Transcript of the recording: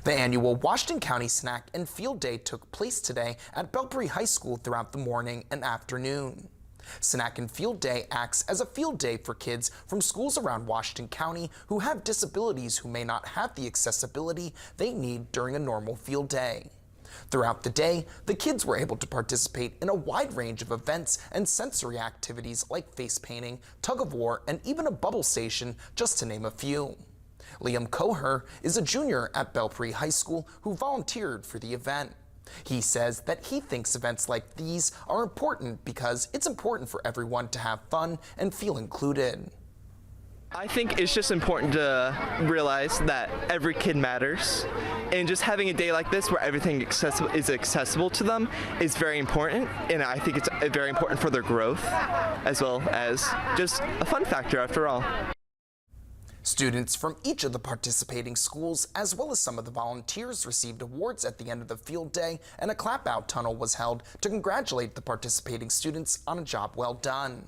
The annual Washington County Snack and Field Day took place today at Belpre High School throughout the morning and afternoon. Snack and Field Day acts as a field day for kids from schools around Washington County who have disabilities who may not have the accessibility they need during a normal field day. Throughout the day, the kids were able to participate in a wide range of events and sensory activities like face painting, tug of war, and even a bubble station, just to name a few. Liam Coher is a junior at Belpre High School who volunteered for the event. He says that he thinks events like these are important because it's important for everyone to have fun and feel included. I think it's just important to realize that every kid matters, and just having a day like this where everything is accessible to them is very important, and I think it's very important for their growth as well as just a fun factor after all. Students from each of the participating schools, as well as some of the volunteers, received awards at the end of the field day, and a clap-out tunnel was held to congratulate the participating students on a job well done.